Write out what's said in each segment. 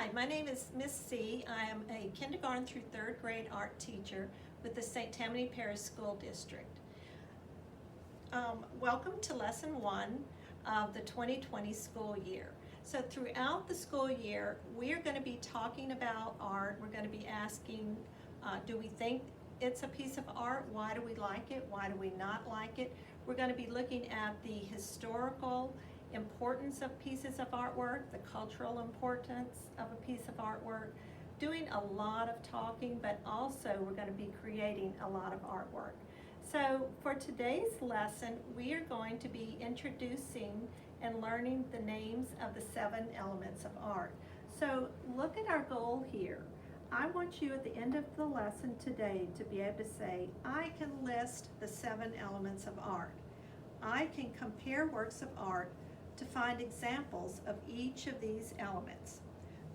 Hi, my name is Miss C. I am a kindergarten through third grade art teacher with the St. Tammany Parish School District. Welcome to Lesson 1 of the 2020 school year. So throughout the school year, we are going to be talking about art. We're going to be asking, do we think it's a piece of art? Why do we like it? Why do we not like it? We're going to be looking at the historical importance of pieces of artwork, the cultural importance of a piece of artwork, doing a lot of talking, but also we're going to be creating a lot of artwork. So for today's lesson, we are going to be introducing and learning the names of the 7 elements of art. So look at our goal here. I want you at the end of the lesson today to be able to say, I can list the 7 elements of art. I can compare works of art to find examples of each of these elements.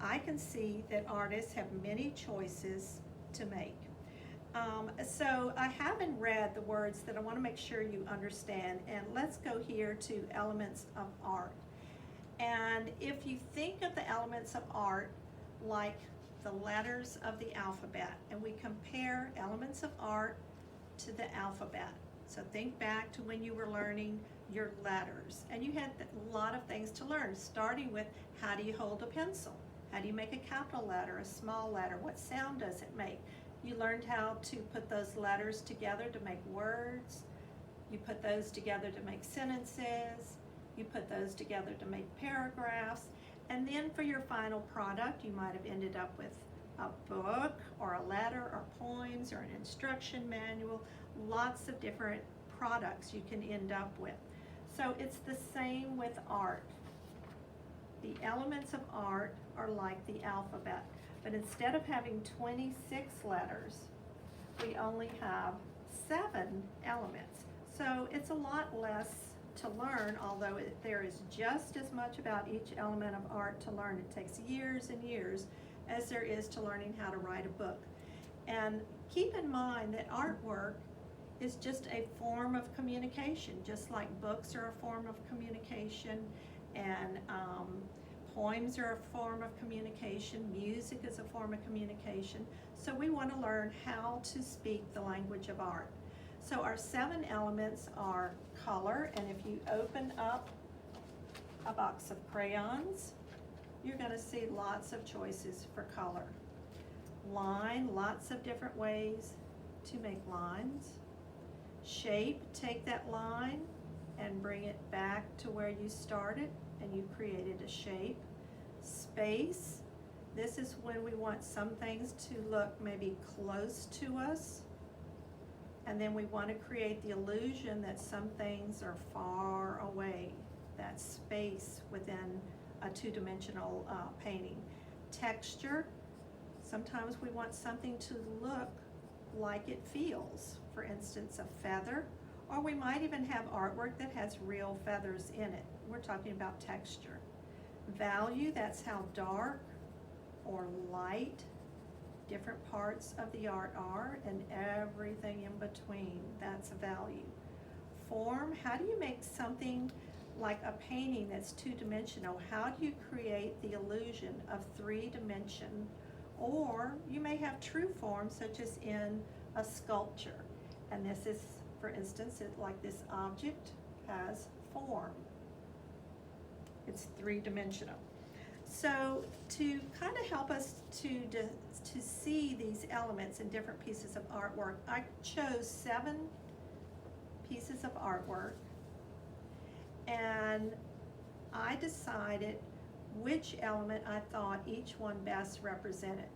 I can see that artists have many choices to make. So I haven't read the words that I want to make sure you understand, and let's go here to elements of art. And if you think of the elements of art like the letters of the alphabet, and we compare elements of art to the alphabet. So think back to when you were learning your letters, and you had a lot of things to learn, starting with how do you hold a pencil? How do you make a capital letter, a small letter? What sound does it make? You learned how to put those letters together to make words. You put those together to make sentences. You put those together to make paragraphs. And then for your final product, you might have ended up with a book or a letter or poems or an instruction manual, lots of different products you can end up with. So it's the same with art. The elements of art are like the alphabet, but instead of having 26 letters, we only have 7 elements. So it's a lot less to learn, although there is just as much about each element of art to learn. It takes years and years as there is to learning how to write a book. And keep in mind that artwork is just a form of communication, just like books are a form of communication, and poems are a form of communication, music is a form of communication. So we want to learn how to speak the language of art. So our 7 elements are color, and if you open up a box of crayons, you're going to see lots of choices for color. Line, lots of different ways to make lines. Shape, take that line and bring it back to where you started and you created a shape. Space, this is when we want some things to look maybe close to us, and then we want to create the illusion that some things are far away. That's space within a 2-dimensional painting. Texture, sometimes we want something to look like it feels. For instance, a feather, or we might even have artwork that has real feathers in it. We're talking about texture. Value, that's how dark or light different parts of the art are, and everything in between, that's a value. Form, how do you make something like a painting that's 2-dimensional? How do you create the illusion of 3-dimension? Or you may have true form, such as in a sculpture. And this is, for instance, like this object has form. It's 3-dimensional. So to kind of help us to see these elements in different pieces of artwork, I chose 7 pieces of artwork, and I decided which element I thought each one best represented.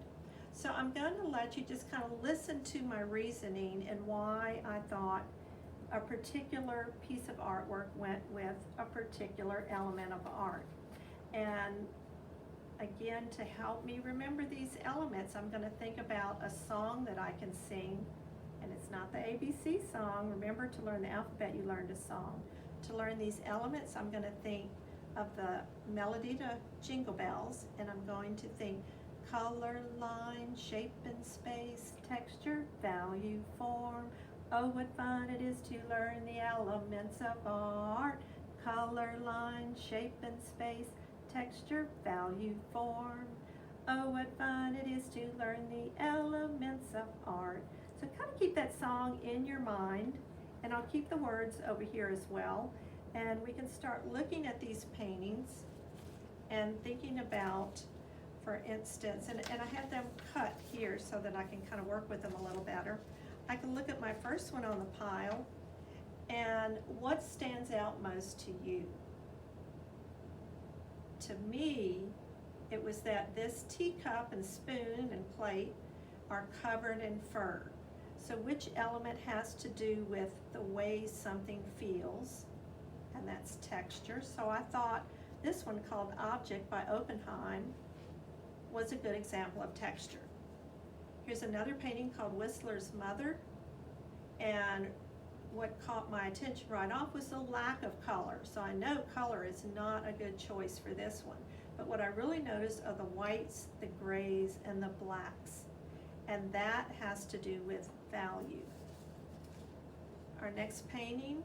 So I'm going to let you just kind of listen to my reasoning and why I thought a particular piece of artwork went with a particular element of art. And again, to help me remember these elements, I'm going to think about a song that I can sing, and it's not the ABC song. Remember, to learn the alphabet, you learned a song. To learn these elements, I'm going to think of the melody to Jingle Bells, and I'm going to think color, line, shape and space, texture, value, form. Oh, what fun it is to learn the elements of art. Color, line, shape and space, texture, value, form. Oh, what fun it is to learn the elements of art. So kind of keep that song in your mind, and I'll keep the words over here as well. And we can start looking at these paintings and thinking about, for instance, and I have them cut here so that I can kind of work with them a little better. I can look at my first one on the pile, and what stands out most to you? To me, it was that this teacup and spoon and plate are covered in fur. So which element has to do with the way something feels? And that's texture. So I thought this one, called Object by Oppenheim, was a good example of texture. Here's another painting called Whistler's Mother, and what caught my attention right off was the lack of color. So I know color is not a good choice for this one, but what I really noticed are the whites, the grays, and the blacks, and that has to do with value. Our next painting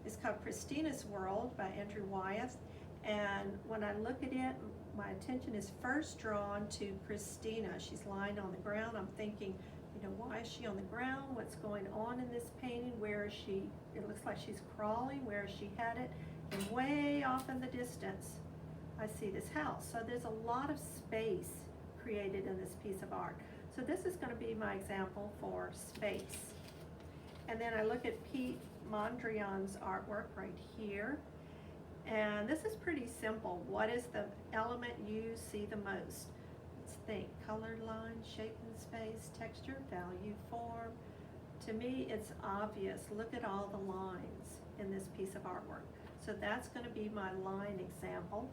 is called Christina's World by Andrew Wyeth, and when I look at it, my attention is first drawn to Christina. She's lying on the ground. I'm thinking, you know, why is she on the ground? What's going on in this painting? Where is she? It looks like she's crawling. Where is she headed? And way off in the distance, I see this house. So there's a lot of space created in this piece of art. So this is going to be my example for space. And then I look at Pete Mondrian's artwork right here. And this is pretty simple. What is the element you see the most? Let's think. Color, line, shape and space, texture, value, form. To me, it's obvious. Look at all the lines in this piece of artwork. So that's going to be my line example.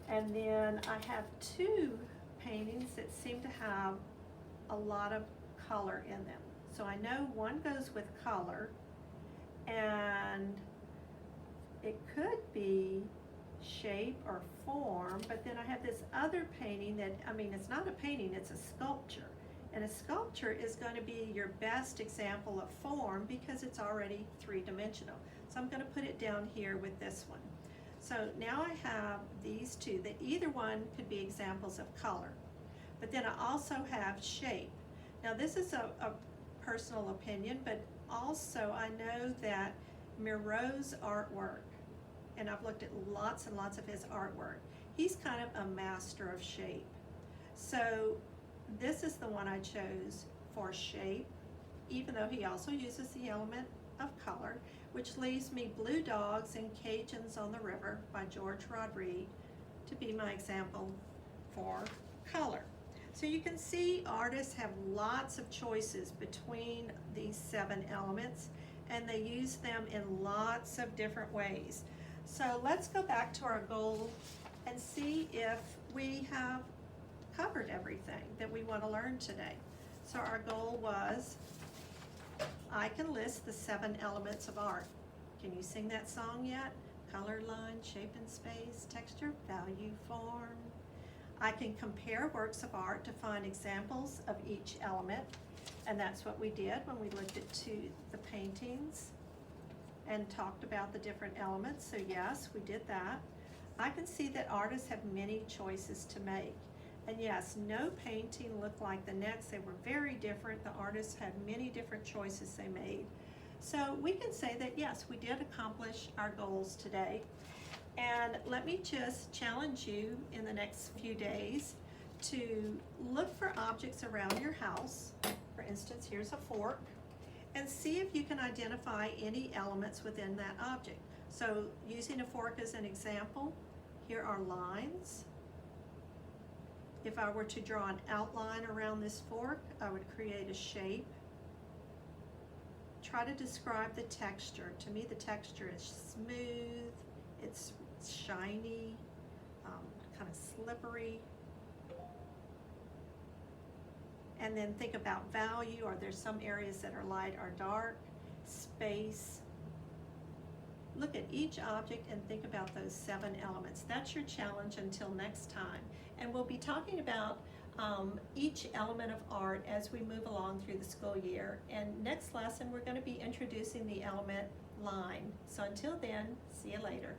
And then I have two paintings that seem to have a lot of color in them. So I know one goes with color, and it could be shape or form, but then I have this other painting that, I mean, it's not a painting, it's a sculpture. And a sculpture is going to be your best example of form because it's already three-dimensional. So I'm going to put it down here with this one. So now I have these two, that either one could be examples of color. But then I also have shape. Now this is a personal opinion, but also I know that Miraut's artwork, and I've looked at lots and lots of his artwork, he's kind of a master of shape. So this is the one I chose for shape, even though he also uses the element of color, which leaves me Blue Dogs and Cajuns on the River by George Rodrigue to be my example for color. So you can see artists have lots of choices between these 7 elements, and they use them in lots of different ways. So let's go back to our goal and see if we have covered everything that we want to learn today. So our goal was, I can list the 7 elements of art. Can you sing that song yet? Color, line, shape and space, texture, value, form. I can compare works of art to find examples of each element, and that's what we did when we looked at the paintings and talked about the different elements. So yes, we did that. I can see that artists have many choices to make. And yes, no painting looked like the next. They were very different. The artists had many different choices they made. So we can say that yes, we did accomplish our goals today. And let me just challenge you in the next few days to look for objects around your house. For instance, here's a fork, and see if you can identify any elements within that object. So using a fork as an example, here are lines. If I were to draw an outline around this fork, I would create a shape. Try to describe the texture. To me, the texture is smooth, it's shiny, kind of slippery. And then think about value. Are there some areas that are light or dark? Space. Look at each object and think about those 7 elements. That's your challenge until next time. And we'll be talking about each element of art as we move along through the school year. And next lesson, we're going to be introducing the element line. So until then, see you later.